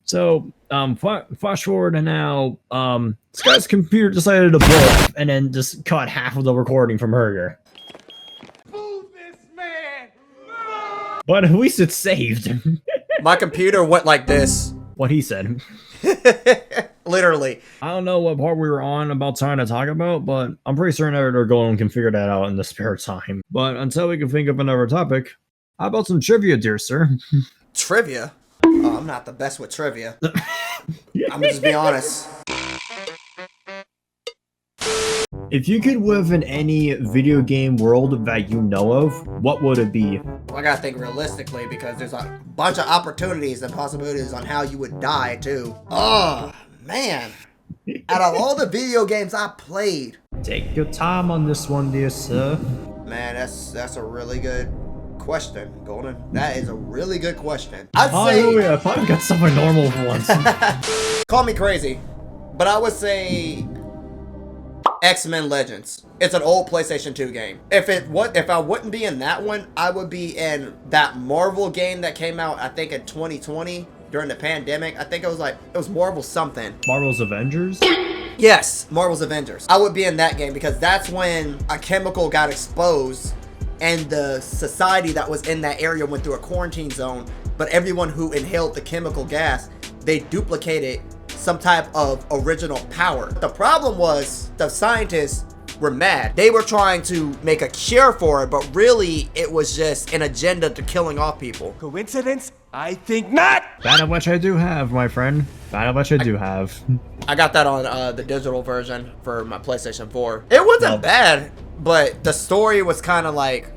So, flash forward to now, this guy's computer decided to blow up and then just cut half of the recording from earlier. Move this man! But at least it's saved. My computer went like this. What he said. Literally. I don't know what part we were on about trying to talk about, but I'm pretty certain they're going to figure that out in the spare time. But until we can think of another topic, how about some trivia, dear sir? Trivia? Oh, I'm not the best with trivia. I'm gonna just be honest. If you could live in any video game world that you know of, what would it be? Well, I gotta think realistically because there's a bunch of opportunities and possibilities on how you would die too. Oh, man. Out of all the video games I played. Take your time on this one, dear sir. Man, that's a really good question, Golden. That is a really good question. I'd say... I finally got something normal for once. Call me crazy, but I would say X-Men Legends. It's an old PlayStation 2 game. If I wouldn't be in that one, I would be in that Marvel game that came out, I think in 2020 during the pandemic. I think it was Marvel something. Marvel's Avengers? Yes, Marvel's Avengers. I would be in that game because that's when a chemical got exposed and the society that was in that area went through a quarantine zone, but everyone who inhaled the chemical gas, they duplicated some type of original power. The problem was the scientists were mad. They were trying to make a cure for it, but really it was just an agenda to killing off people. Coincidence? I think not! That of which I do have, my friend. That of which I do have. I got that on the digital version for my PlayStation 4. It wasn't bad, but the story was kind of like,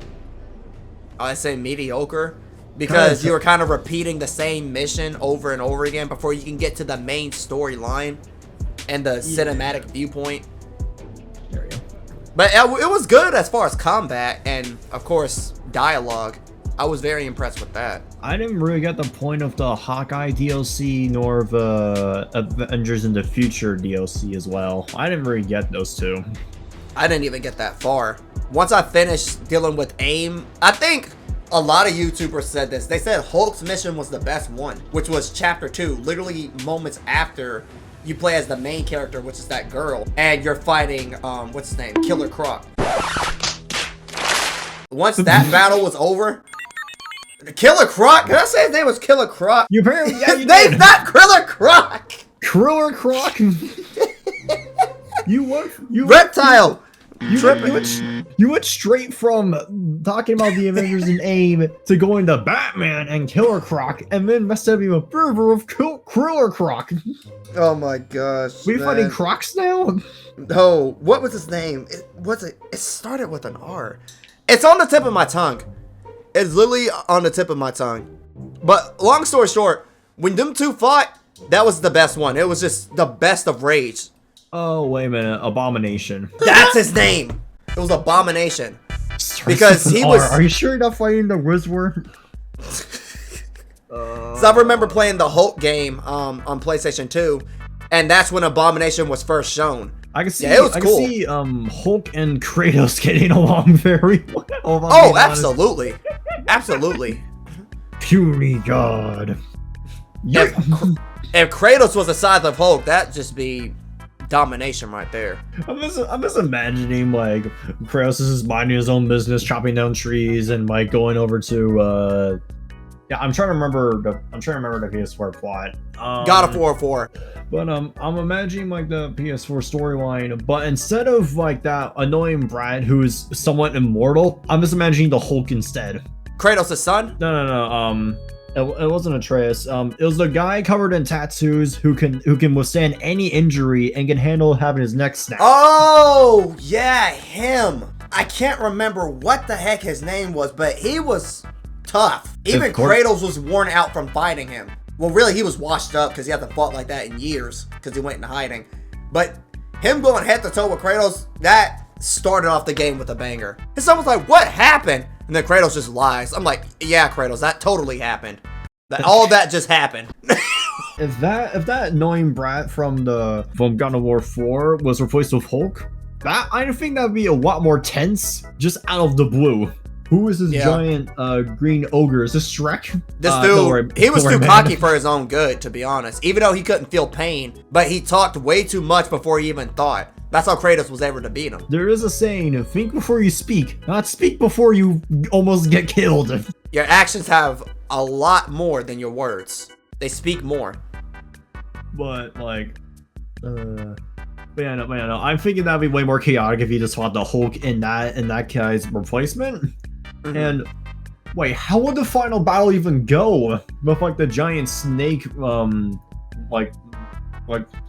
I say mediocre, because you were kind of repeating the same mission over and over again before you can get to the main storyline and the cinematic viewpoint. There we go. But it was good as far as combat and, of course, dialogue. I was very impressed with that. I didn't really get the point of the Hawkeye DLC nor the Avengers in the Future DLC as well. I didn't really get those two. I didn't even get that far. Once I finished dealing with AIM, I think a lot of YouTubers said this. They said Hulk's mission was the best one, which was chapter 2, literally moments after you play as the main character, which is that girl, and you're fighting, what's his name? Killer Croc. Once that battle was over, Killer Croc? Did I say his name was Killer Croc? You apparently, yeah, you Name's did. not Killer Croc! Kriller Croc? You Reptile! You went straight from talking about the Avengers and AIM to going to Batman and Killer Croc, and then messed up you a fervor of Kriller Croc. Oh my gosh. We fighting Crocs now? No, what was his name? It started with an R. It's on the tip of my tongue. It's literally on the tip of my tongue. But long story short, when them two fought, that was the best one. It was just the best of Rage. Oh, wait a minute. Abomination. That's his name. It was Abomination. Because he was... Are you sure you're not fighting the Wizard? So I remember playing the Hulk game on PlayStation 2, and that's when Abomination was first shown. I can see, yeah, it was cool. I can see Hulk and Kratos getting along very well. Oh, absolutely. Absolutely. Puny God. Yep. If Kratos was the size of Hulk, that'd just be domination right there. I'm just imagining like Kratos is just minding his own business, chopping down trees, and like going over to yeah, I'm trying to remember the PS4 plot. God of War 4. But I'm imagining like the PS4 storyline, but instead of like that annoying Brad who is somewhat immortal, I'm just imagining the Hulk instead. Kratos' son? No. It wasn't Atreus. It was the guy covered in tattoos who can withstand any injury and can handle having his neck snapped. Oh, yeah, him. I can't remember what the heck his name was, but he was tough. Even Kratos was worn out from fighting him. Well, really, he was washed up because he hasn't fought like that in years because he went into hiding. But him going head to toe with Kratos, that started off the game with a banger. And someone's like, what happened? And then Kratos just lies. I'm like, yeah, Kratos, that totally happened. All that just happened. If that annoying brat from God of War 4 was replaced with Hulk, I think that would be a lot more tense just out of the blue. Who is this giant green ogre? Is this Shrek? This dude, he was too cocky for his own good, to be honest. Even though he couldn't feel pain, but he talked way too much before he even thought. That's how Kratos was able to beat him. There is a saying, think before you speak, not speak before you almost get killed. Your actions have a lot more than your words. They speak more. But like, but yeah, no, I'm thinking that'd be way more chaotic if you just fought the Hulk in that guy's replacement. Mm-hmm. And wait, how would the final battle even go with like the giant snake, like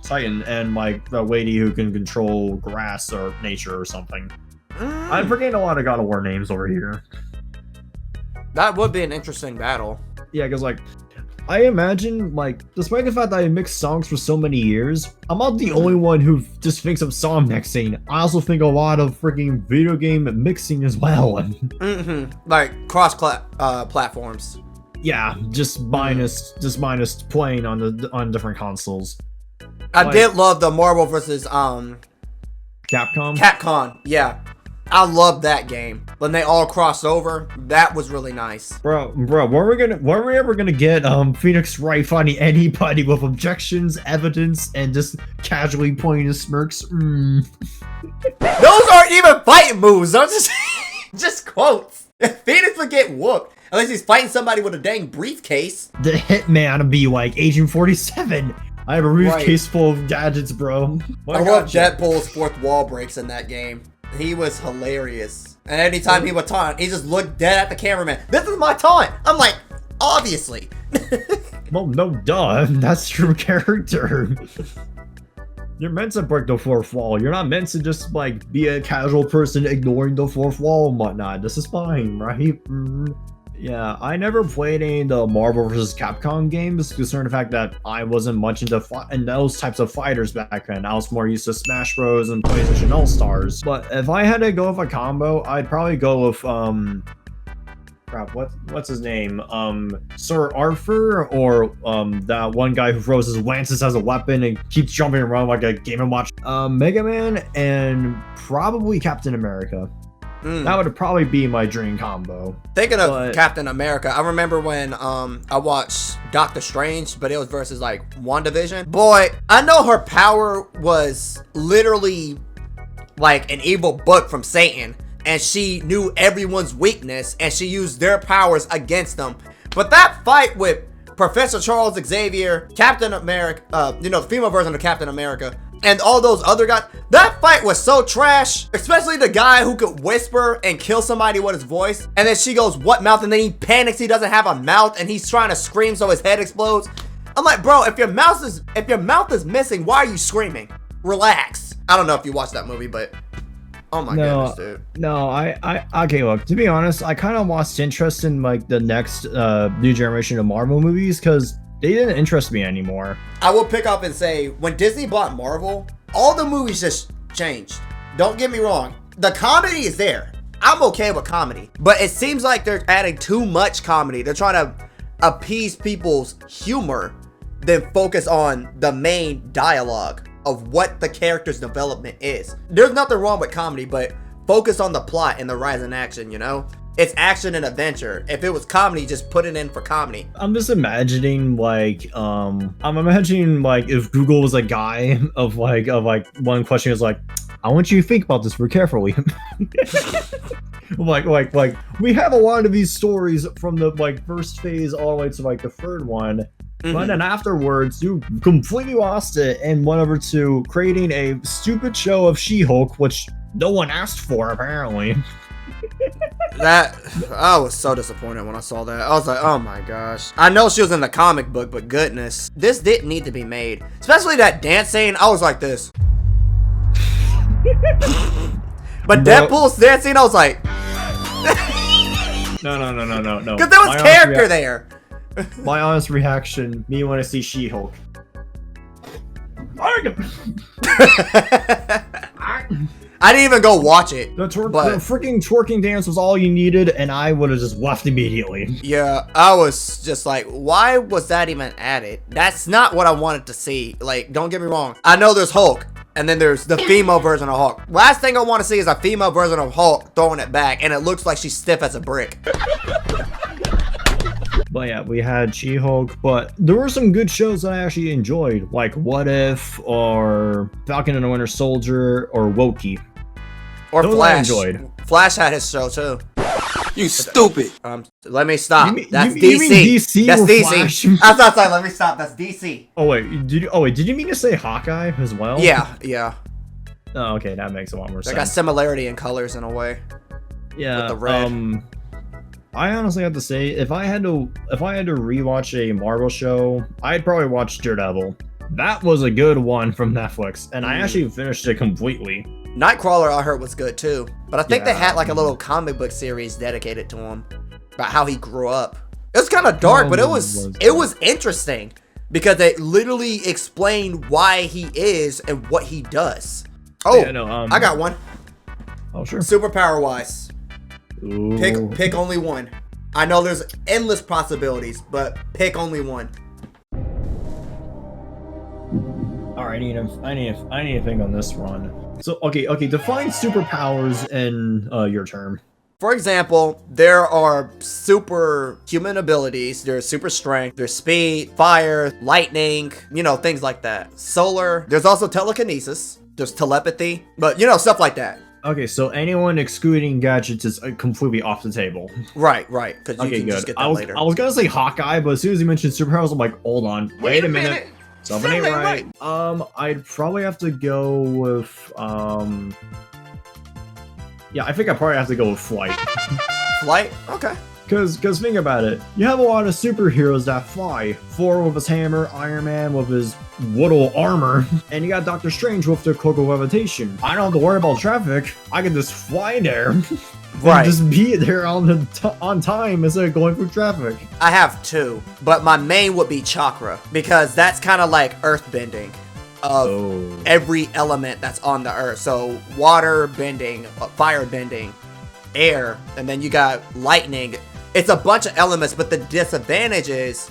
Titan and like the lady who can control grass or nature or something? I'm forgetting a lot of God of War names over here. That would be an interesting battle. Yeah, because like, I imagine, like, despite the fact that I mixed songs for so many years, I'm not the only one who just thinks of song mixing. I also think a lot of freaking video game mixing as well. Like cross platforms. Yeah, just minus playing on different consoles. I did love the Marvel versus Capcom. Yeah, I love that game when they all crossed over. That was really nice. Bro, when are we ever gonna get Phoenix Wright finding anybody with objections, evidence, and just casually pointing his smirks? Those aren't even fighting moves. Those just quotes. Phoenix would get whooped unless he's fighting somebody with a dang briefcase. The Hitman would be like Agent 47. I have a briefcase full of gadgets, bro. I love Deadpool's fourth wall breaks in that game. He was hilarious. And anytime he would taunt, he just looked dead at the cameraman. This is my taunt. I'm like, obviously. Well, no, duh. That's your character. You're meant to break the fourth wall. You're not meant to just, like, be a casual person ignoring the fourth wall and whatnot. This is fine, right? Yeah, I never played any of the Marvel vs. Capcom games, considering the fact that I wasn't much into those types of fighters back then. I was more used to Smash Bros. And PlayStation All-Stars. But if I had to go with a combo, I'd probably go with, crap, what's his name? Sir Arthur, or that one guy who throws his lances as a weapon and keeps jumping around like a Game & Watch. Mega Man, and probably Captain America. That would probably be my dream combo. Thinking of Captain America, I remember when I watched Doctor Strange, but it was versus like WandaVision. Boy, I know her power was literally like an evil book from Satan, and she knew everyone's weakness and she used their powers against them. But that fight with Professor Charles Xavier, Captain America, the female version of Captain America, and all those other guys, that fight was so trash. Especially the guy who could whisper and kill somebody with his voice. And then she goes, what mouth? And then he panics, he doesn't have a mouth, and he's trying to scream so his head explodes. I'm like, bro, if your mouth is missing, why are you screaming? Relax. I don't know if you watched that movie, but oh my goodness, dude. No, okay, look, to be honest, I kind of lost interest in like the next new generation of Marvel movies because they didn't interest me anymore. I will pick up and say, when Disney bought Marvel, all the movies just changed. Don't get me wrong. The comedy is there. I'm okay with comedy. But it seems like they're adding too much comedy. They're trying to appease people's humor, then focus on the main dialogue of what the character's development is. There's nothing wrong with comedy, but focus on the plot and the rise in action, you know? It's action and adventure. If it was comedy, just put it in for comedy. I'm just imagining like if Google was a guy of like one question is like, I want you to think about this very carefully. like we have a lot of these stories from the like first phase all the way to like the third one. But then afterwards, you completely lost it and went over to creating a stupid show of She-Hulk, which no one asked for apparently. I was so disappointed when I saw that. I was like, oh my gosh. I know she was in the comic book, but goodness, this didn't need to be made. Especially that dance scene, I was like this. But Deadpool's dance scene, I was like... No. Because there was character there. My honest reaction, me when I see She-Hulk. I didn't even go watch it. The freaking twerking dance was all you needed, and I would have just left immediately. Yeah, I was just like, why was that even added? That's not what I wanted to see. Like, don't get me wrong. I know there's Hulk. And then there's the female version of Hulk. Last thing I want to see is a female version of Hulk throwing it back, and it looks like she's stiff as a brick. But yeah, we had She-Hulk, but there were some good shows that I actually enjoyed, like What If, or Falcon and the Winter Soldier, or Loki. Or Those Flash. I enjoyed. Flash had his show too. You stupid. Let me stop. That's you mean DC. DC That's or DC. Flash? I'm not saying let me stop. That's DC. Oh wait, did you mean to say Hawkeye as well? Yeah. Oh, okay, that makes a lot more They got sense. similarity in colors in a way. Yeah. With the red. I honestly have to say, if I had to rewatch a Marvel show, I'd probably watch Daredevil. That was a good one from Netflix, and I actually finished it completely. Nightcrawler I heard was good too, but I think they Yeah. had like a little comic book series dedicated to him about how he grew up. It was kind of dark, but it was interesting because they literally explained why he is and what he does. Oh, Yeah, no, I got one. Oh sure. Superpower wise, Ooh. pick only one. I know there's endless possibilities, but pick only one. All right, I need to think on this one. So okay, define superpowers in your term. For example, there are superhuman abilities, there's super strength, there's speed, fire, lightning, you know, things like that. Solar, there's also telekinesis, there's telepathy, but you know, stuff like that. Okay, so anyone excluding gadgets is completely off the table. Right, because you Okay, can good. just get that I later. was gonna say Hawkeye, but as soon as you mentioned superpowers, I'm like, hold on, wait a minute. Something ain't right. I'd probably have to go with yeah, I think I probably have to go with flight. Flight? Okay. Cause think about it. You have a lot of superheroes that fly. Thor with his hammer, Iron Man with his little armor, and you got Doctor Strange with the cloak of levitation. I don't have to worry about traffic. I can just fly there. Right. Just be there on time instead of going through traffic. I have two, but my main would be chakra because that's kind of like earth bending of every element that's on the earth. So water bending, fire bending, air, and then you got lightning. It's a bunch of elements, but the disadvantage is,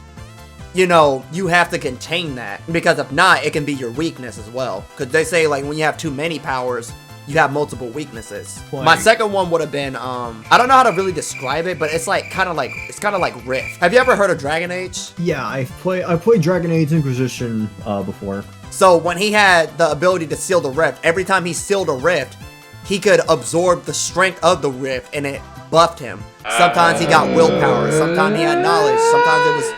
you know, you have to contain that because if not, it can be your weakness as well. Because they say like when you have too many powers, you have multiple weaknesses. Like, my second one would have been I don't know how to really describe it, but it's kind of like Rift. Have you ever heard of Dragon Age? Yeah, I played Dragon Age Inquisition before. So when he had the ability to seal the rift, every time he sealed a rift, he could absorb the strength of the rift and it buffed him. Sometimes he got willpower, sometimes he had knowledge, sometimes it was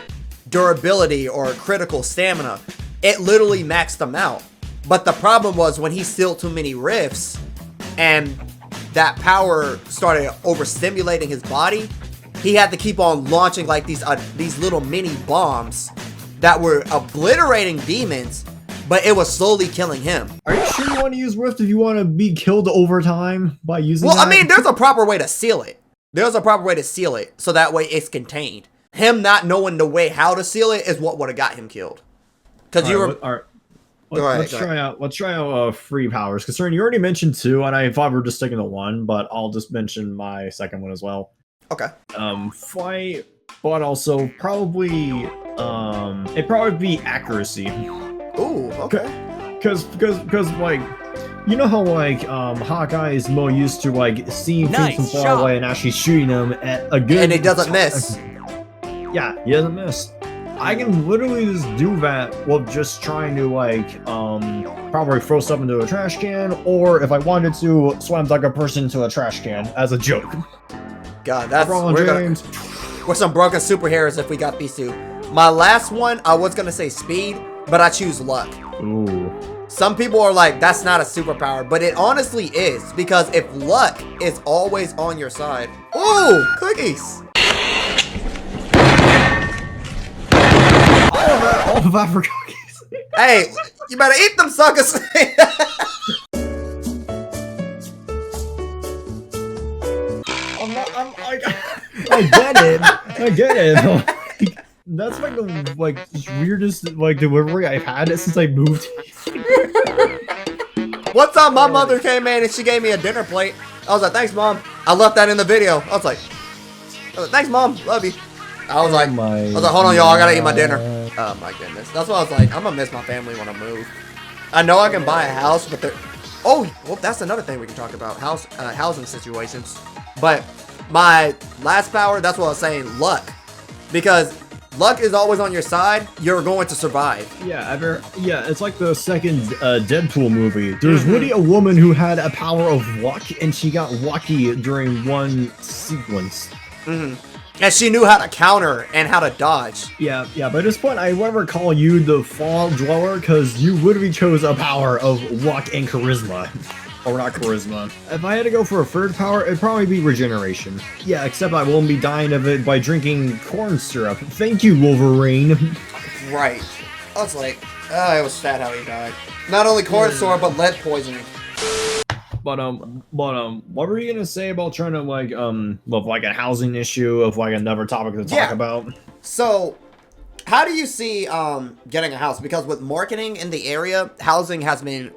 durability or critical stamina. It literally maxed him out. But the problem was when he sealed too many rifts and that power started overstimulating his body, he had to keep on launching like these little mini bombs that were obliterating demons, but it was slowly killing him. Are you sure you want to use Rift if you want to be killed over time by using Well, that? I mean, there's a proper way to seal it. There's a proper way to seal it so that way it's contained. Him not knowing the way how to seal it is what would have got him killed. Because you were... Let's try out free powers. Because you already mentioned two, and I thought we were just sticking to one, but I'll just mention my second one as well. Okay. Flight, but also probably it'd probably be accuracy. Ooh, okay. Because like, you know how like Hawkeye is more used to like seeing things from far away and actually shooting them at a good, and he doesn't miss. Yeah, he doesn't miss. I can literally just do that while just trying to like probably throw stuff into a trash can, or if I wanted to, slam dunk a person into a trash can as a joke. God, that's we're some broken superheroes if we got these two. My last one, I was gonna say speed, but I choose luck. Ooh. Some people are like, that's not a superpower, but it honestly is, because if luck is always on your side. Ooh, cookies. All of that for cookies. Hey, you better eat them suckers. I get it. That's like the weirdest delivery I've had since I moved. One time my mother came in and she gave me a dinner plate. I was like, thanks mom. I left that in the video. I was like, thanks mom, love you. I was like, hold on y'all, I gotta eat my dinner. Oh my goodness. That's why I was like, I'm gonna miss my family when I move. I know I can buy a house, but there. Oh, well, that's another thing we can talk about. Housing situations. But my last power, that's what I was saying, luck. Because luck is always on your side. You're going to survive. Yeah, it's like the second Deadpool movie. There's really a woman who had a power of luck, and she got lucky during one sequence. And she knew how to counter and how to dodge. Yeah, but at this point, I would never call you the Fall Dweller, because you literally chose a power of luck and charisma. Or not charisma. If I had to go for a third power, it'd probably be regeneration. Yeah, except I won't be dying of it by drinking corn syrup. Thank you, Wolverine. Right. I was like, it was sad how he died. Not only corn syrup, but lead poisoning. But what were you gonna say about trying to of like a housing issue of like another topic to talk about? So, how do you see getting a house? Because with marketing in the area, housing has been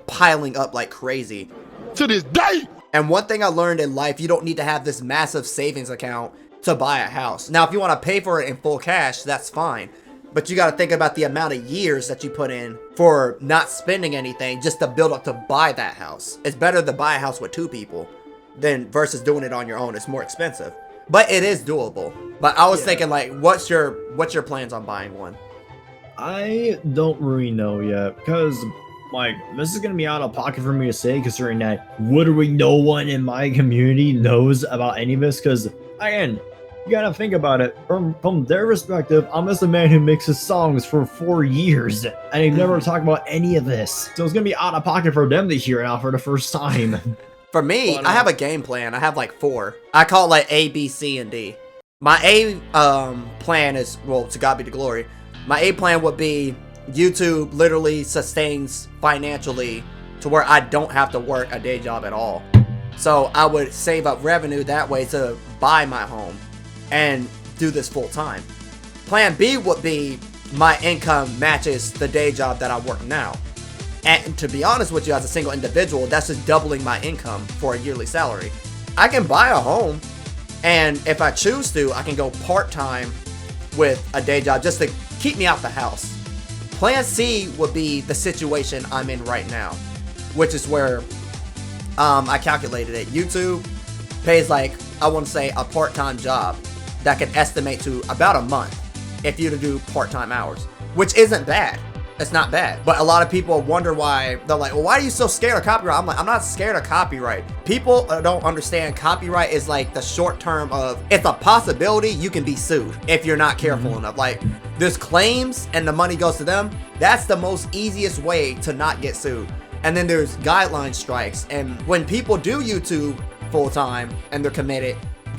piling up like crazy To this day. And one thing I learned in life, you don't need to have this massive savings account to buy a house. Now, if you want to pay for it in full cash, that's fine. But you got to think about the amount of years that you put in for not spending anything just to build up to buy that house. It's better to buy a house with 2 people than versus doing it on your own. It's more expensive, but it is doable. But I was thinking, like, what's your plans on buying one? I don't really know yet, because like this is gonna be out of pocket for me to say, considering that literally no one in my community knows about any of this. Because again, you gotta think about it from their perspective. I'm just a man who mixes songs for 4 years, and they've never talked about any of this. So it's gonna be out of pocket for them to hear it out for the first time. For me, I have a game plan. I have like 4. I call it like A, B, C, and D. My A plan is, well, to God be the glory. My A plan would be YouTube literally sustains financially to where I don't have to work a day job at all. So I would save up revenue that way to buy my home and do this full time. Plan B would be my income matches the day job that I work now. And to be honest with you, as a single individual, that's just doubling my income for a yearly salary. I can buy a home, and if I choose to, I can go part-time with a day job just to keep me out the house. Plan C would be the situation I'm in right now, which is where I calculated it. YouTube pays like, I want to say, a part-time job that can estimate to about a month if you to do part-time hours, which isn't bad. It's not bad. But a lot of people wonder why. They're like, well, why are you so scared of copyright? I'm like, I'm not scared of copyright. People don't understand copyright is like the short term of, it's a possibility you can be sued if you're not careful enough. Like, there's claims and the money goes to them. That's the most easiest way to not get sued. And then there's guideline strikes. And when people do YouTube full time and they're committed,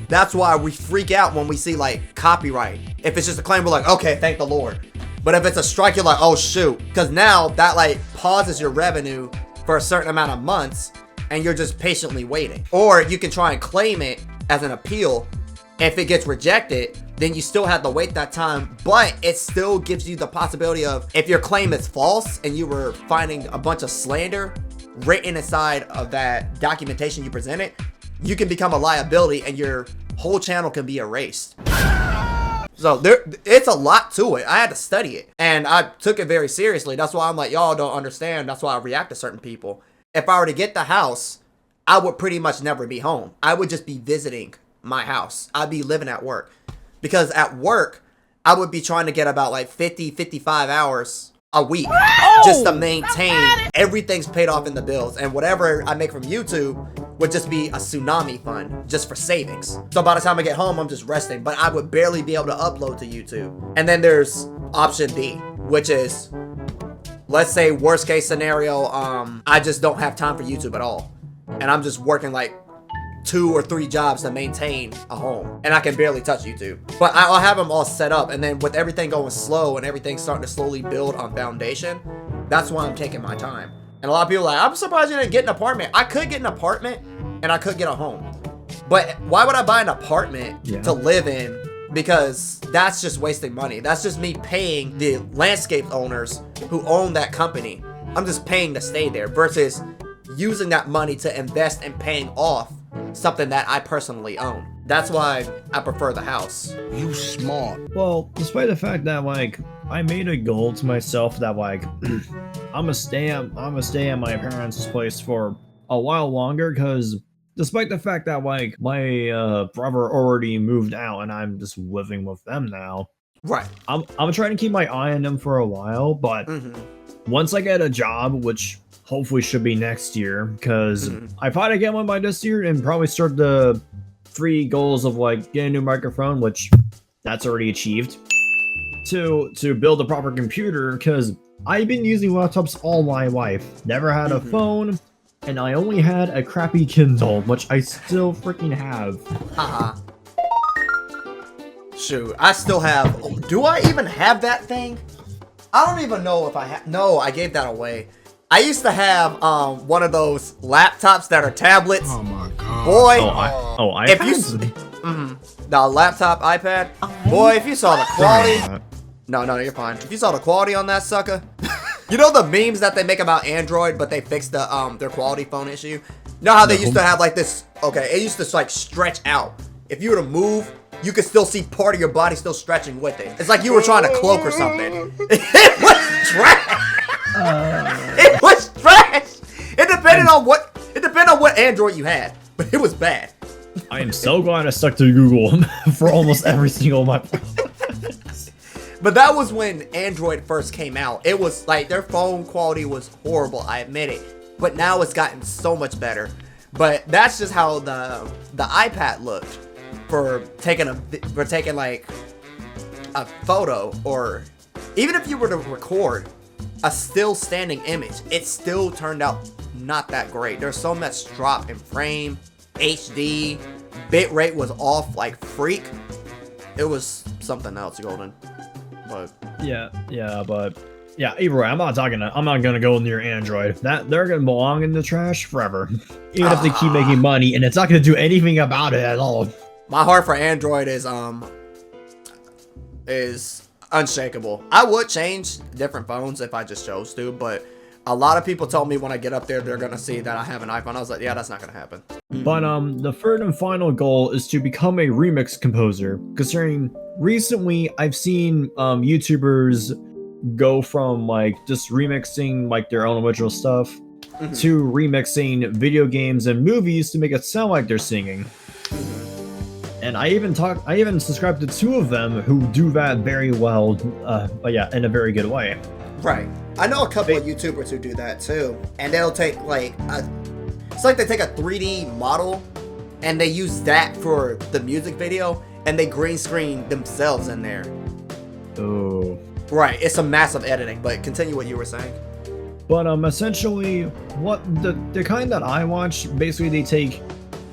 that's why we freak out when we see like copyright. If it's just a claim, we're like, okay, thank the Lord. But if it's a strike, you're like, oh shoot. Because now that like pauses your revenue for a certain amount of months and you're just patiently waiting. Or you can try and claim it as an appeal. If it gets rejected, then you still have to wait that time, but it still gives you the possibility of, if your claim is false and you were finding a bunch of slander written inside of that documentation you presented, you can become a liability and your whole channel can be erased. So it's a lot to it. I had to study it and I took it very seriously. That's why I'm like, y'all don't understand. That's why I react to certain people. If I were to get the house, I would pretty much never be home. I would just be visiting my house. I'd be living at work. Because at work, I would be trying to get about like 50, 55 hours a week just to maintain. Everything's paid off in the bills. And whatever I make from YouTube would just be a tsunami fund just for savings. So by the time I get home, I'm just resting. But I would barely be able to upload to YouTube. And then there's option B, which is, let's say worst case scenario, I just don't have time for YouTube at all. And I'm just working like 2 or 3 jobs to maintain a home, and I can barely touch YouTube. But I'll have them all set up, and then with everything going slow and everything starting to slowly build on foundation, that's why I'm taking my time. And a lot of people are like, I'm surprised you didn't get an apartment. I could get an apartment and I could get a home, but why would I buy an apartment to live in? Because that's just wasting money. That's just me paying the landscape owners who own that company. I'm just paying to stay there versus using that money to invest and paying off something that I personally own. That's why I prefer the house. You smart. Well, despite the fact that like I made a goal to myself that like I'm gonna stay at my parents' place for a while longer, because despite the fact that like my brother already moved out and I'm just living with them now, Right. I'm trying to keep my eye on them for a while. But once I get a job, which hopefully should be next year, because I probably to get one by this year and probably start the 3 goals of like getting a new microphone, which that's already achieved. To build a proper computer, because I've been using laptops all my life. Never had a phone, and I only had a crappy Kindle, which I still freaking have. Shoot, I still have. Do I even have that thing? I don't even know if I have. No, I gave that away. I used to have one of those laptops that are tablets. Oh my god. Boy, if you the laptop iPad, boy, if you saw the quality. No, you're fine. If you saw the quality on that sucker, you know the memes that they make about Android, but they fixed the their quality phone issue. You know how they used to have like this? Okay, it used to like stretch out. If you were to move, you could still see part of your body still stretching with it. It's like you were trying to cloak or something. It was trash. It was trash. It depended on what Android you had, but it was bad. I am so glad I stuck to Google for almost every single of my. But that was when Android first came out. It was like their phone quality was horrible, I admit it. But now it's gotten so much better. But that's just how the iPad looked for taking like a photo, or even if you were to record a still standing image, it still turned out not that great. There's so much drop in frame, HD, bitrate was off like freak. It was something else, Golden. But yeah, either way, I'm not gonna go near Android. They're gonna belong in the trash forever. Even if they keep making money, and it's not gonna do anything about it at all. My heart for Android is unshakable. I would change different phones if I just chose to, but a lot of people tell me when I get up there, they're gonna see that I have an iPhone. I was like, yeah, that's not gonna happen. But the third and final goal is to become a remix composer. Considering recently, I've seen YouTubers go from like just remixing like their own original stuff to remixing video games and movies to make it sound like they're singing. And I even subscribed to 2 of them who do that very well, but yeah, in a very good way. Right. I know a couple of YouTubers who do that too, and they'll take like it's like they take a 3D model and they use that for the music video, and they green screen themselves in there. Oh. Right. It's a massive editing, but continue what you were saying. But essentially, what the kind that I watch, basically they take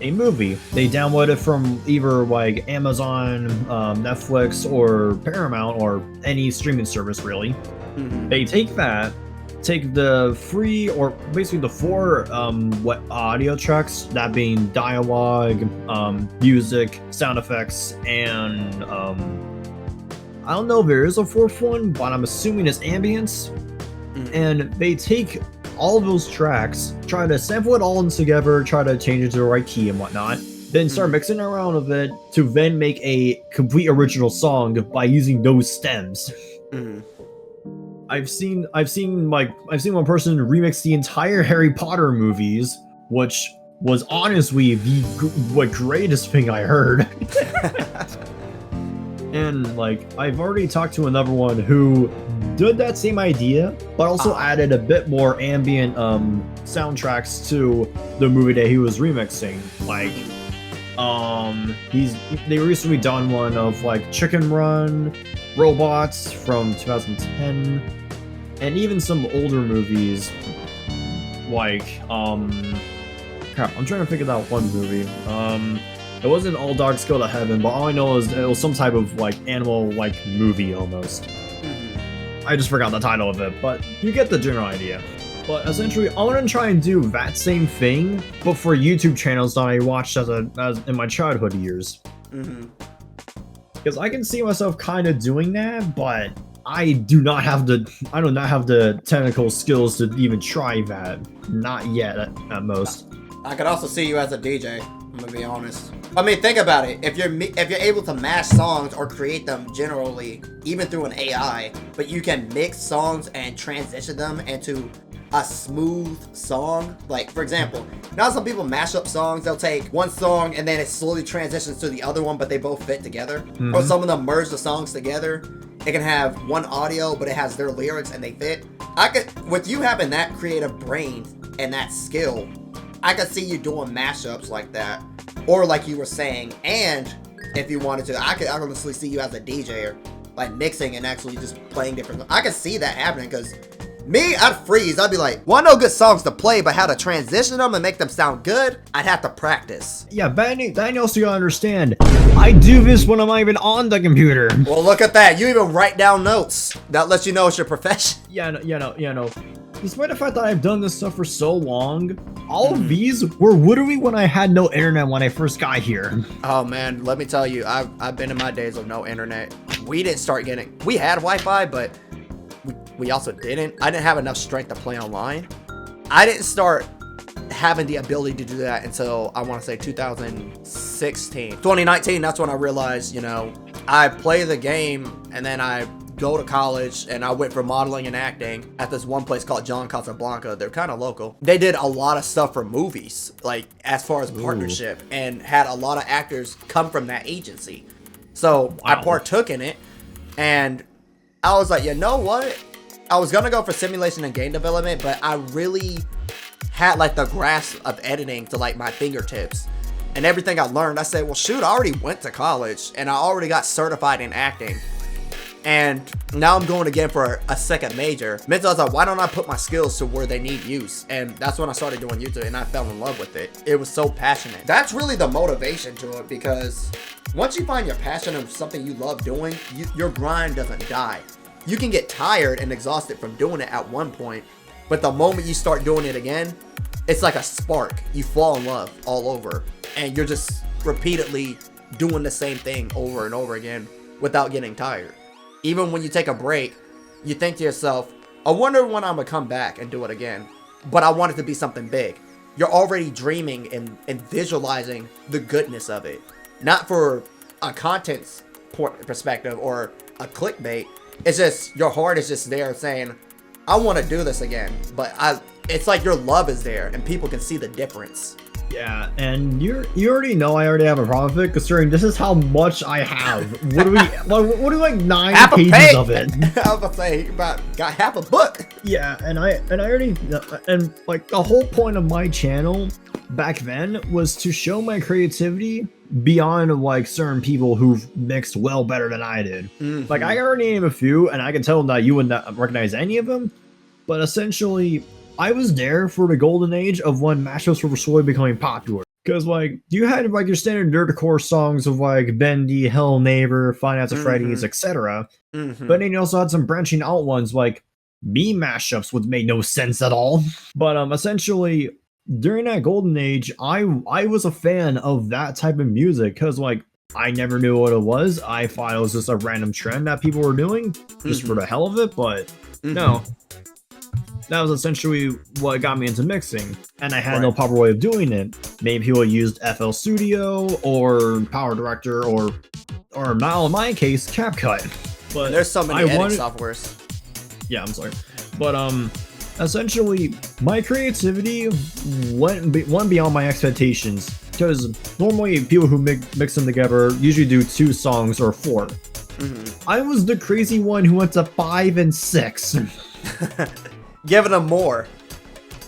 a movie, they download it from either like Amazon, Netflix, or Paramount, or any streaming service really. They take the free, or basically the 4 audio tracks, that being dialogue, music, sound effects, and I don't know if there is a 4th one, but I'm assuming it's ambience. And they take all of those tracks, try to sample it all together, try to change it to the right key and whatnot, then start mixing around with it to then make a complete original song by using those stems. I've seen one person remix the entire Harry Potter movies, which was honestly the greatest thing I heard. And like, I've already talked to another one who did that same idea, but also added a bit more ambient soundtracks to the movie that he was remixing. Like, they recently done one of like Chicken Run, Robots from 2010, and even some older movies like crap, I'm trying to figure out one movie. It wasn't All Dogs Go to Heaven, but all I know is it was some type of like animal like movie almost. I just forgot the title of it, but you get the general idea. But essentially, I want to try and do that same thing, but for YouTube channels that I watched as in my childhood years. Because I can see myself kind of doing that, but I do not have the technical skills to even try that. Not yet, at most. I could also see you as a DJ. I'm gonna be honest. I mean, think about it. If you're able to mash songs or create them generally, even through an AI, but you can mix songs and transition them into a smooth song. Like, for example, now some people mash up songs. They'll take one song and then it slowly transitions to the other one, but they both fit together. Or some of them merge the songs together. It can have one audio, but it has their lyrics and they fit. With you having that creative brain and that skill, I could see you doing mashups like that. Or like you were saying, and if you wanted to, I could honestly see you as a DJ or like mixing and actually just playing different. I could see that happening, because me, I'd freeze. I'd be like, well, I know good songs to play, but how to transition them and make them sound good, I'd have to practice. Yeah, that also gotta understand. I do this when I'm not even on the computer. Well, look at that. You even write down notes. That lets you know it's your profession. Yeah, no. Despite the fact that I've done this stuff for so long, all of these were literally when I had no internet when I first got here. Oh man, let me tell you, I've been in my days of no internet. We didn't start getting, we had Wi-Fi, but we also didn't. I didn't have enough strength to play online. I didn't start having the ability to do that until, I want to say 2016. 2019, that's when I realized, I play the game and then I go to college, and I went for modeling and acting at this one place called John Casablanca. They're kind of local. They did a lot of stuff for movies, like as far as partnership, and had a lot of actors come from that agency. So I partook in it, and I was like, you know what? I was gonna go for simulation and game development, but I really had like the grasp of editing to like my fingertips. And everything I learned, I said, well shoot, I already went to college and I already got certified in acting. And now I'm going again for a second major. Mentally, I was like, why don't I put my skills to where they need use? And that's when I started doing YouTube, and I fell in love with it. It was so passionate. That's really the motivation to it, because once you find your passion of something you love doing, your grind doesn't die. You can get tired and exhausted from doing it at one point, but the moment you start doing it again, it's like a spark. You fall in love all over, and you're just repeatedly doing the same thing over and over again without getting tired. Even when you take a break, you think to yourself, I wonder when I'm gonna come back and do it again. But I want it to be something big. You're already dreaming and visualizing the goodness of it. Not for a content perspective or a clickbait. It's just, your heart is just there saying, I want to do this again. But it's like your love is there and people can see the difference. Yeah, and you already know I already have a problem with it, considering this is how much I have. What do we like 9 half pages of it? I was about to say, got half a book. Yeah, and I already, and like the whole point of my channel back then was to show my creativity beyond like certain people who've mixed well better than I did. Like I already name a few, and I can tell them that you would not recognize any of them, but essentially I was there for the golden age of when mashups were slowly becoming popular. Because, like, you had, like, your standard nerdcore songs of, like, Bendy, Hell Neighbor, Five Nights at Freddy's, etc. But then you also had some branching out ones, like, meme mashups, which made no sense at all. But, essentially, during that golden age, I was a fan of that type of music. Because, like, I never knew what it was. I thought it was just a random trend that people were doing, just for the hell of it, but no. That was essentially what got me into mixing, and I had no proper way of doing it. Maybe people used FL Studio or Power Director or now in my case, CapCut. But there's so many editing softwares. Yeah, I'm sorry, but essentially my creativity went beyond my expectations, because normally people who mix them together usually do 2 songs or 4. I was the crazy one who went to 5 and 6. Giving them more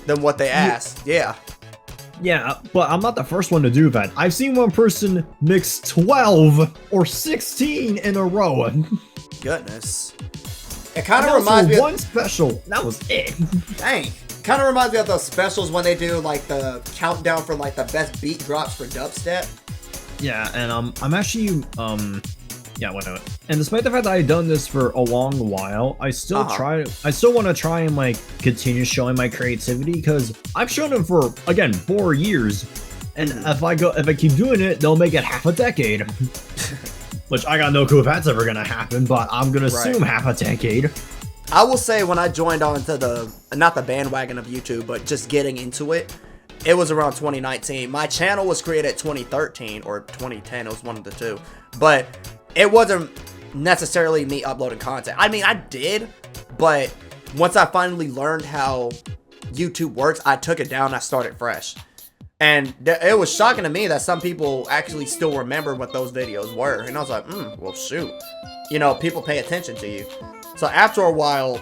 than what they asked. Yeah, but I'm not the first one to do that. I've seen one person mix 12 or 16 in a row. Goodness. It kind of reminds me of one special. That was it. Dang. Kind of reminds me of those specials when they do like the countdown for like the best beat drops for dubstep. Yeah, and I'm actually yeah, why not? And despite the fact that I've done this for a long while, I still want to try and like continue showing my creativity, because I've shown them for, again, 4 years. And if I keep doing it, they'll make it half a decade. Which I got no clue if that's ever gonna happen, but I'm gonna assume half a decade. I will say, when I joined on to not the bandwagon of YouTube, but just getting into it, it was around 2019. My channel was created 2013 or 2010. It was one of the two. But it wasn't necessarily me uploading content. I mean, I did, but once I finally learned how YouTube works, I took it down. I started fresh. And it was shocking to me that some people actually still remember what those videos were. And I was like, well, shoot. You know, people pay attention to you. So after a while,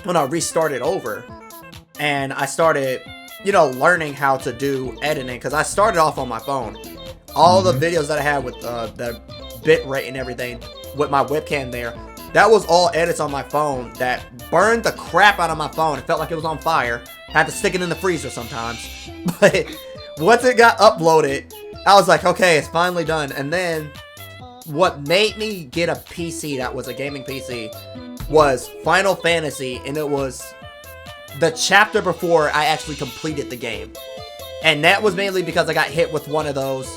when I restarted over and I started, you know, learning how to do editing, because I started off on my phone. All the videos that I had with the bit rate and everything with my webcam there, that was all edits on my phone that burned the crap out of my phone. It felt like it was on fire. Had to stick it in the freezer sometimes. But once it got uploaded, I was like, okay, it's finally done. And then what made me get a PC that was a gaming PC was Final Fantasy, and it was the chapter before I actually completed the game. And that was mainly because I got hit with one of those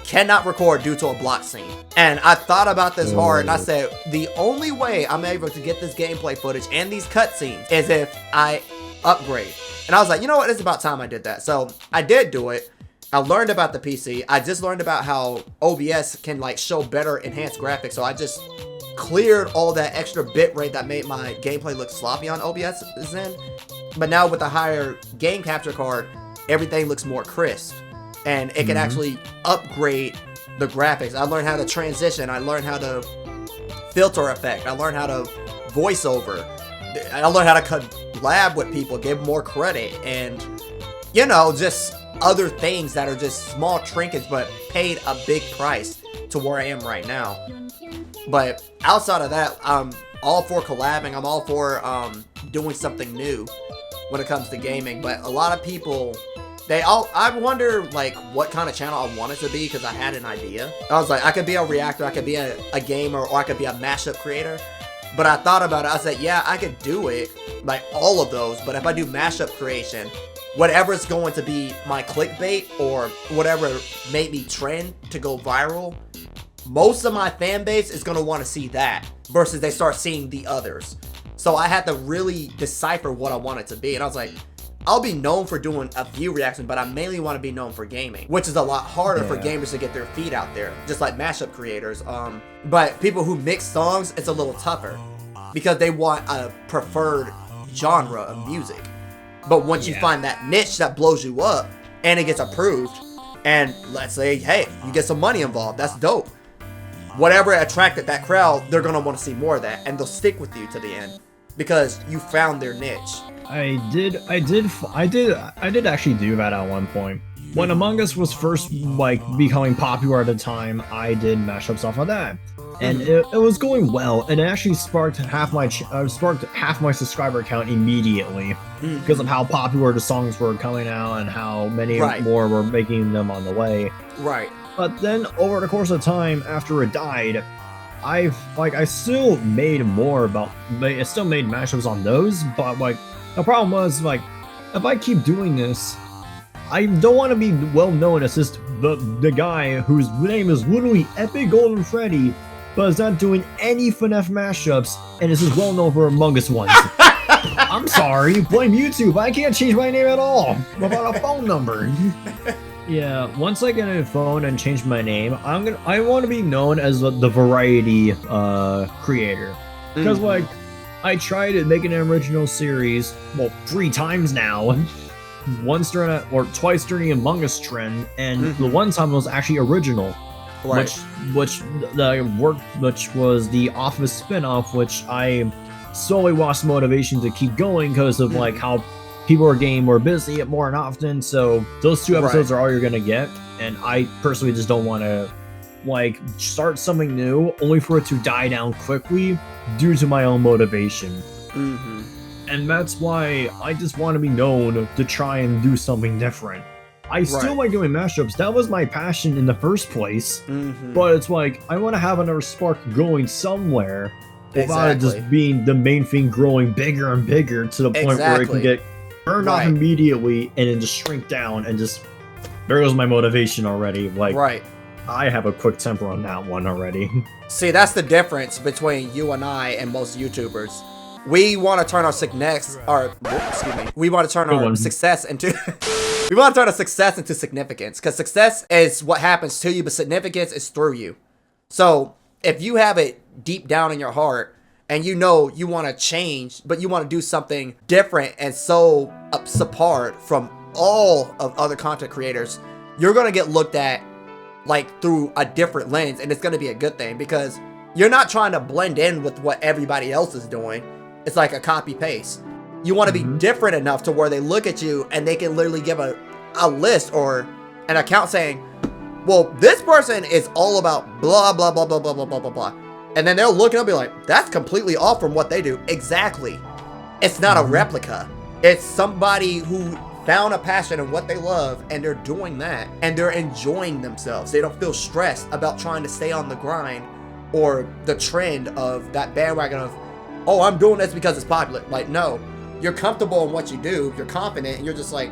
cannot record due to a block scene. And I thought about this hard, and I said, the only way I'm able to get this gameplay footage and these cutscenes is if I upgrade. And I was like, you know what, it's about time I did that. So I did do it. I learned about the PC. I just learned about how OBS can like show better enhanced graphics. So I just cleared all that extra bit rate that made my gameplay look sloppy on OBS then. But now with the higher game capture card, everything looks more crisp. And it can actually upgrade the graphics. I learned how to transition. I learned how to filter effect. I learned how to voice over. I learned how to collab with people, give more credit, and, you know, just other things that are just small trinkets but paid a big price to where I am right now. But outside of that, I'm all for collabing. I'm all for doing something new when it comes to gaming. But a lot of people, I wonder like what kind of channel I want it to be, because I had an idea. I was like, I could be a reactor, I could be a gamer, or I could be a mashup creator. But I thought about it. I said, yeah, I could do it, like all of those. But if I do mashup creation, whatever's going to be my clickbait or whatever made me trend to go viral, most of my fan base is going to want to see that versus they start seeing the others. So I had to really decipher what I want it to be. And I was like, I'll be known for doing a view reaction, but I mainly want to be known for gaming, which is a lot harder for gamers to get their feet out there, just like mashup creators. But people who mix songs, it's a little tougher because they want a preferred genre of music. But once you find that niche that blows you up and it gets approved, and let's say, hey, you get some money involved, that's dope. Whatever attracted that crowd, they're going to want to see more of that, and they'll stick with you to the end because you found their niche. I did actually do that at one point. When Among Us was first like becoming popular at the time, I did mashups off of that, and it was going well, and it actually sparked half my subscriber count immediately because of how popular the songs were coming out and how many more were making them on the way. Right. But then over the course of time, after it died, I still made mashups on those, but like the problem was like if I keep doing this, I don't want to be well known as just the guy whose name is literally Epic Golden Freddy, but is not doing any FNAF mashups and is just well known for Among Us ones. I'm sorry, blame YouTube. I can't change my name at all without a phone number. Yeah, once I get a phone and change my name, I want to be known as the variety creator, because like I tried making an original series 3 times now. Once during twice during the Among Us trend, and the one time was actually original, which was the Office spin-off, which I slowly lost motivation to keep going because of like how people are getting more busy more and often. So those 2 episodes are all you're gonna get, and I personally just don't want to like start something new only for it to die down quickly due to my own motivation. And that's why I just want to be known to try and do something different. I still like doing mashups. That was my passion in the first place. But it's like, I want to have another spark going somewhere without it just being the main thing growing bigger and bigger to the point where it can get burned off immediately and then just shrink down and just, there goes my motivation already. Like, I have a quick temper on that one already. See, that's the difference between you and I and most YouTubers. We want to turn our success into We want to turn a success into significance, because success is what happens to you, but significance is through you. So if you have it deep down in your heart and you know you want to change, but you want to do something different and so apart from all of other content creators, you're going to get looked at like through a different lens, and it's going to be a good thing because you're not trying to blend in with what everybody else is doing. It's like a copy paste. You want to be different enough to where they look at you and they can literally give a list or an account saying, well, this person is all about blah, blah, blah, blah, blah, blah, blah, blah, blah. And then they'll look and they'll be like, that's completely off from what they do. Exactly. It's not a replica. It's somebody who found a passion in what they love and they're doing that and they're enjoying themselves. They don't feel stressed about trying to stay on the grind or the trend of that bandwagon of, oh, I'm doing this because it's popular. Like, no, you're comfortable in what you do. You're confident and you're just like,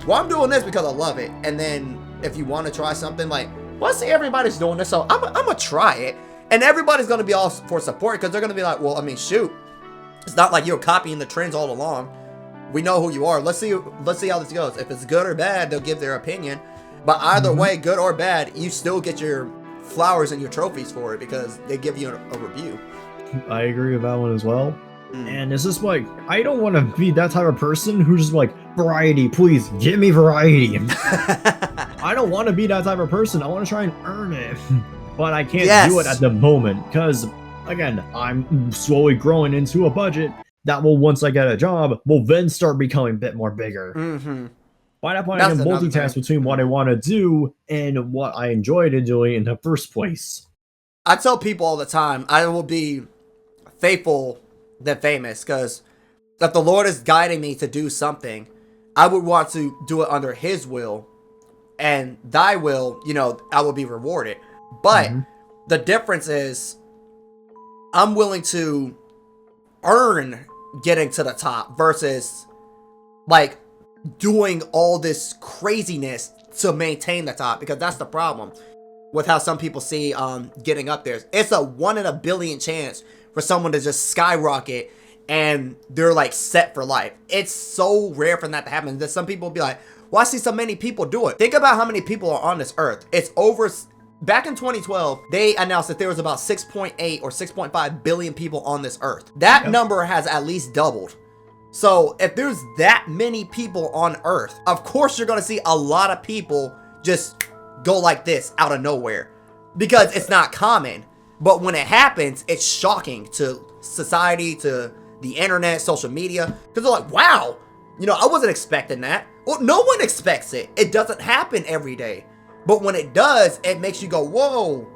well, I'm doing this because I love it. And then if you want to try something like, well, see, everybody's doing this, so I'm gonna try it. And everybody's going to be all for support because they're going to be like, well, I mean, shoot, it's not like you're copying the trends all along. We know who you are. Let's see how this goes. If it's good or bad, they'll give their opinion. But either way, good or bad, you still get your flowers and your trophies for it because they give you a review. I agree with that one as well. And it's just like, I don't want to be that type of person who's just like, variety, please give me variety. I don't want to be that type of person. I want to try and earn it. But I can't do it at the moment because, again, I'm slowly growing into a budget that will, once I get a job, will then start becoming a bit more bigger. By that point, I can multitask between what I want to do and what I enjoyed doing in the first place. I tell people all the time, I will be faithful than famous because if the Lord is guiding me to do something, I would want to do it under His will, and Thy will, you know, I will be rewarded. But the difference is I'm willing to earn getting to the top versus like doing all this craziness to maintain the top, because that's the problem with how some people see getting up there. It's a 1 in a billion chance for someone to just skyrocket and they're like set for life. It's so rare for that to happen that some people will be like, well, I see so many people do it. Think about how many people are on this earth. It's over. Back in 2012, they announced that there was about 6.8 or 6.5 billion people on this earth. That number has at least doubled. So if there's that many people on earth, of course you're going to see a lot of people just go like this out of nowhere because it's not common. But when it happens, it's shocking to society, to the internet, social media, because they're like, wow, you know, I wasn't expecting that. Well, no one expects it. It doesn't happen every day. But when it does, it makes you go, whoa,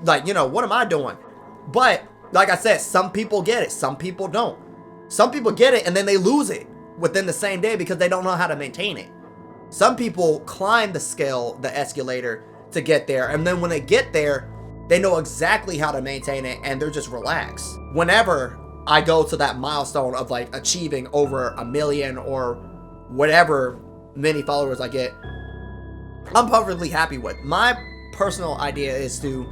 like, you know, what am I doing? But like I said, some people get it. Some people don't. Some people get it and then they lose it within the same day because they don't know how to maintain it. Some people climb the scale, the escalator to get there. And then when they get there, they know exactly how to maintain it and they're just relaxed. Whenever I go to that milestone of like achieving over 1 million or whatever many followers I get, I'm perfectly happy with. My personal idea is to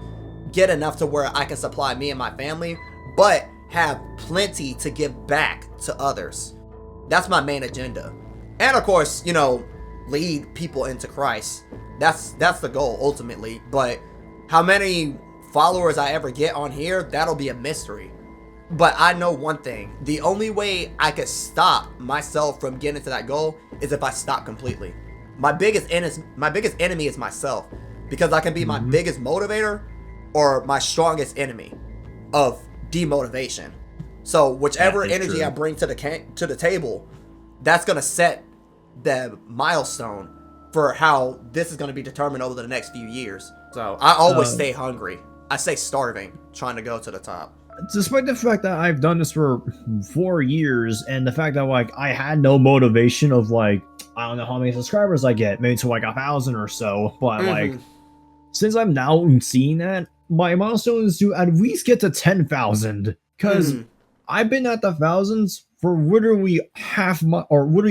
get enough to where I can supply me and my family, but have plenty to give back to others. That's my main agenda. And of course, you know, lead people into Christ. That's the goal ultimately. But how many followers I ever get on here, that'll be a mystery. But I know one thing. The only way I could stop myself from getting to that goal is if I stop completely. My biggest enemy is myself, because I can be my biggest motivator or my strongest enemy of demotivation. So whichever energy I bring to the table, that's gonna set the milestone for how this is gonna be determined over the next few years. So I always stay hungry. I stay starving, trying to go to the top. Despite the fact that I've done this for 4 years, and the fact that like I had no motivation of like, I don't know how many subscribers I get, maybe to like 1,000 or so, but like since I'm now seeing that, my milestone is to at least get to 10,000, because I've been at the thousands for literally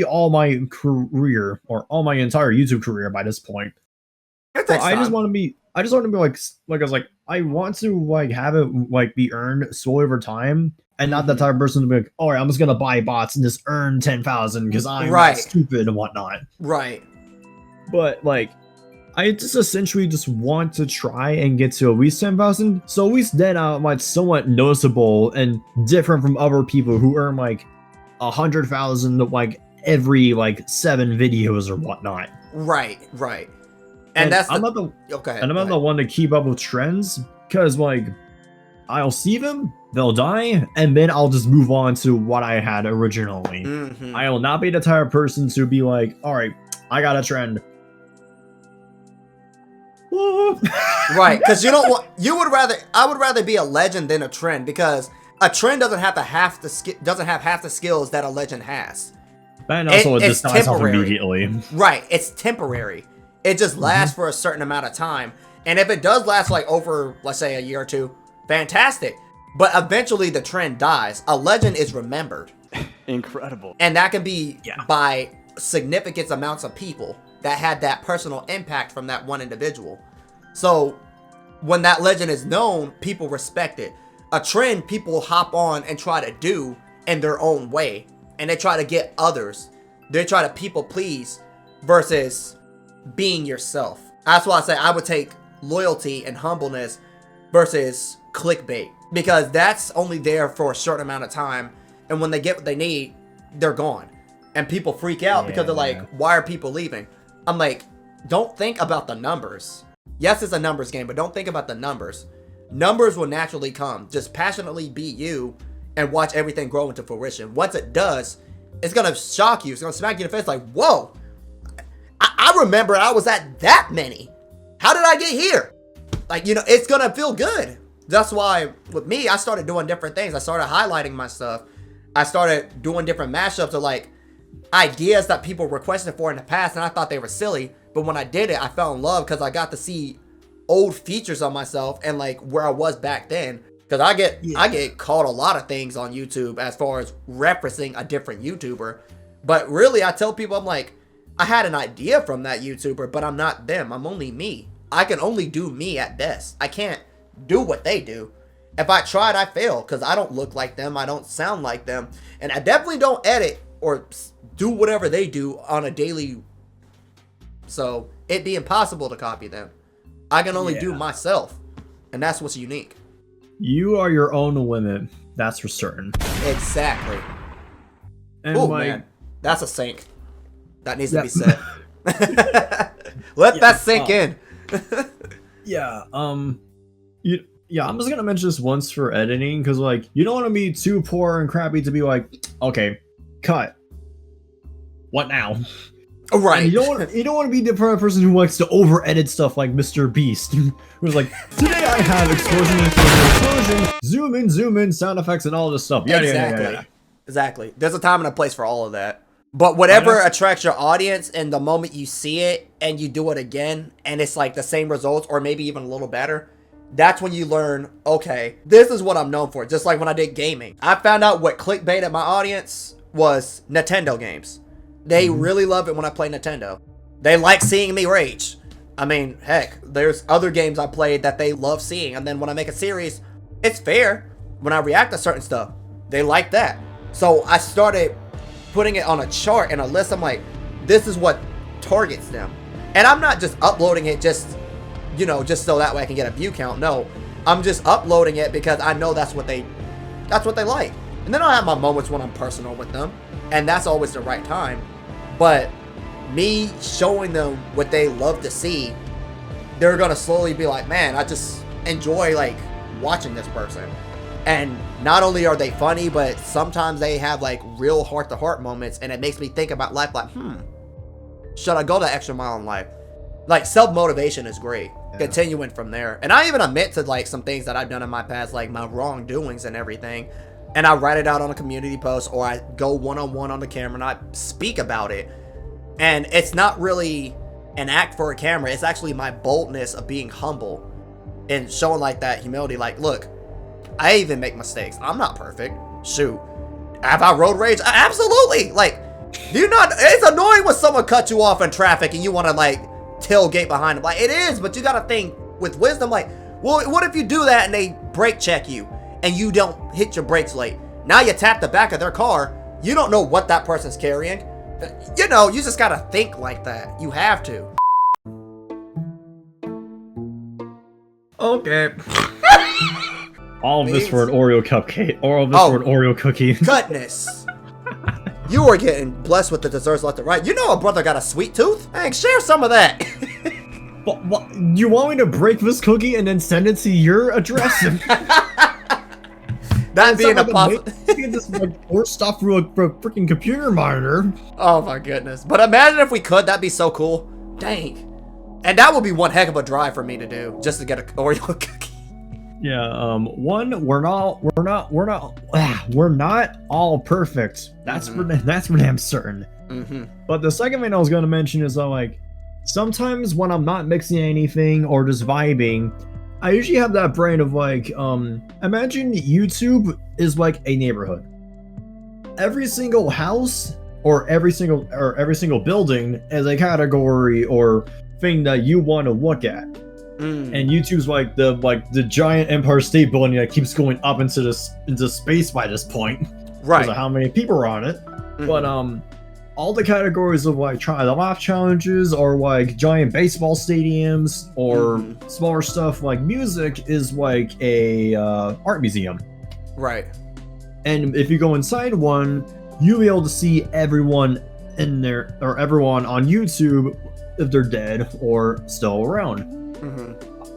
all my career, or all my entire YouTube career by this point. So I just want to be I just want to be like I was like, I want to like have it like be earned slowly over time, and not the type of person to be like, all right, I'm just gonna buy bots and just earn 10,000 because I'm stupid and whatnot. Right. But like, I just essentially just want to try and get to at least 10,000. So at least then I'm like somewhat noticeable and different from other people who earn like 100,000 like every like 7 videos or whatnot. Right. And that's I'm not the okay. And I'm not the one to keep up with trends because like I'll see them, they'll die, and then I'll just move on to what I had originally. I will not be the type of person to be like, all right, I got a trend. Right, because you don't want. I would rather be a legend than a trend, because a trend doesn't have half the skills that a legend has. And also it just dies off immediately. Right, it's temporary. It just lasts for a certain amount of time. And if it does last like over, let's say, a year or two, fantastic. But eventually the trend dies. A legend is remembered. Incredible. And that can be by significant amounts of people that had that personal impact from that one individual. So when that legend is known, people respect it. A trend, people hop on and try to do in their own way. And they try to get others. They try to people please versus being yourself. That's why I say I would take loyalty and humbleness versus clickbait, because that's only there for a certain amount of time, and when they get what they need, they're gone, and people freak out because they're like, why are people leaving? I'm like, don't think about the numbers. Yes, it's a numbers game, but don't think about the numbers. Numbers will naturally come. Just passionately be you and watch everything grow into fruition. Once it does, it's gonna shock you. It's gonna smack you in the face like, whoa, I remember I was at that many. How did I get here? Like, you know, it's gonna feel good. That's why with me, I started doing different things. I started highlighting my stuff. I started doing different mashups of like ideas that people requested for in the past, and I thought they were silly. But when I did it, I fell in love because I got to see old features of myself and like where I was back then. Because I get called a lot of things on YouTube as far as referencing a different YouTuber. But really, I tell people, I'm like, I had an idea from that YouTuber, but I'm not them. I'm only me. I can only do me at best. I can't do what they do. If I tried, I fail because I don't look like them. I don't sound like them. And I definitely don't edit or do whatever they do on a daily. So it'd be impossible to copy them. I can only do myself. And that's what's unique. You are your own limit. That's for certain. Exactly. And oh, like, man. That's a sink. That needs to be said. Let that sink in. I'm just gonna mention this once for editing, because like you don't want to be too poor and crappy to be like, okay, cut. What now? Right. And you don't want to be the person who likes to over edit stuff like Mr. Beast, who's like, today I have explosion, zoom in, sound effects, and all this stuff. Exactly. There's a time and a place for all of that. But whatever attracts your audience, and the moment you see it and you do it again and it's like the same results or maybe even a little better, that's when you learn, okay, this is what I'm known for. Just like when I did gaming, I found out what clickbaited my audience was Nintendo games. They really love it when I play Nintendo. They like seeing me rage. I mean, heck, there's other games I played that they love seeing. And then when I make a series, it's fair. When I react to certain stuff, they like that. So I started putting it on a chart and a list. I'm like, this is what targets them. And I'm not just uploading it just so that way I can get a view count. No, I'm just uploading it because I know that's what they like. And then I'll have my moments when I'm personal with them, and that's always the right time. But me showing them what they love to see, they're gonna slowly be like, man, I just enjoy like watching this person. And not only are they funny, but sometimes they have like real heart-to-heart moments, and it makes me think about life like, should I go the extra mile in life? Like, self-motivation is great. Continuing from there. And I even admit to like some things that I've done in my past, like my wrongdoings and everything. And I write it out on a community post, or I go one-on-one on the camera and I speak about it. And it's not really an act for a camera. It's actually my boldness of being humble and showing like that humility. Like, look, I even make mistakes. I'm not perfect. Shoot. Have I road rage? Absolutely. Like, it's annoying when someone cuts you off in traffic and you want to like tailgate behind them. Like, it is, but you got to think, with wisdom, like, well, what if you do that and they brake check you and you don't hit your brakes late? Now you tap the back of their car. You don't know what that person's carrying. You know, you just gotta think like that. You have to. Okay. All of this for an Oreo cupcake. All of this for an Oreo cookie. Goodness. You are getting blessed with the desserts left and right. You know a brother got a sweet tooth? Hey, share some of that. What, you want me to break this cookie and then send it to your address? That being a possible. You can just like or stuff through a freaking computer monitor. Oh my goodness! But imagine if we could. That'd be so cool. Dang. And that would be one heck of a drive for me to do, just to get an Oreo cookie. Yeah. One, we're not all perfect. That's for damn certain. But the second thing I was going to mention is that, like, sometimes when I'm not mixing anything or just vibing, I usually have that brain of like, imagine YouTube is like a neighborhood. Every single house or every single building is a category or thing that you want to look at. And YouTube's like the giant Empire State Building that keeps going up into space by this point. Right. Because of how many people are on it. But all the categories of like try the laugh challenges or like giant baseball stadiums or smaller stuff like music is like a art museum. Right. And if you go inside one, you'll be able to see everyone in there or everyone on YouTube if they're dead or still around.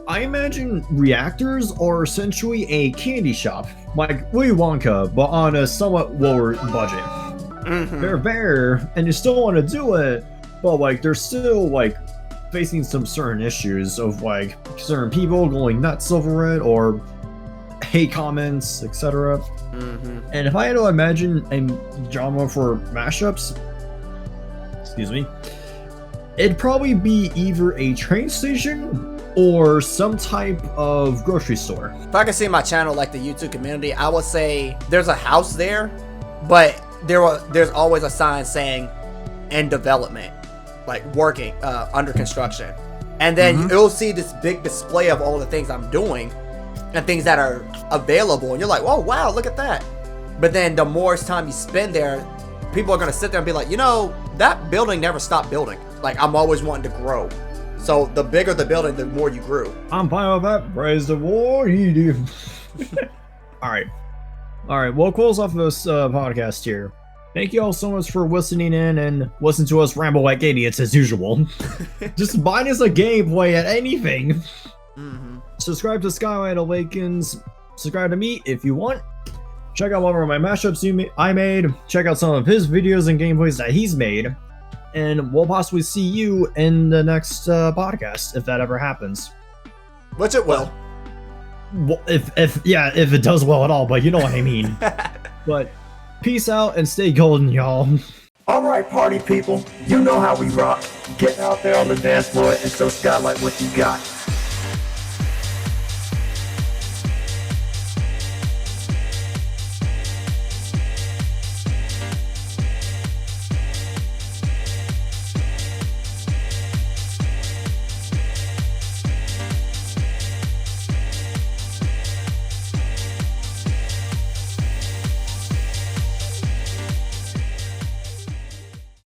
I imagine reactors are essentially a candy shop, like Willy Wonka, but on a somewhat lower budget. They're there, and you still want to do it, but like they're still like facing some certain issues of like certain people going nuts over it or hate comments, etc. And if I had to imagine a genre for mashups, excuse me, it'd probably be either a train station or some type of grocery store. If I could see my channel like the YouTube community, I would say there's a house there, but there's always a sign saying in development, like working, under construction. And then you'll see this big display of all the things I'm doing and things that are available. And you're like, oh, wow, look at that. But then the more time you spend there, people are going to sit there and be like, you know, that building never stopped building. Like, I'm always wanting to grow. So the bigger the building, the more you grew. I'm fine with that. Praise the Lord, he do. All right. We'll close off this podcast here. Thank you all so much for listening in and listen to us ramble like idiots as usual. Just bind us a gameplay at anything. Subscribe to Skylight Awakens. Subscribe to me if you want. Check out one of my mashups I made. Check out some of his videos and gameplays that he's made. And we'll possibly see you in the next podcast if that ever happens. Which it will. Well, if it does well at all, but you know what I mean. But peace out and stay golden, y'all. Alright, party people, you know how we rock. Get out there on the dance floor and show Skylight what you got.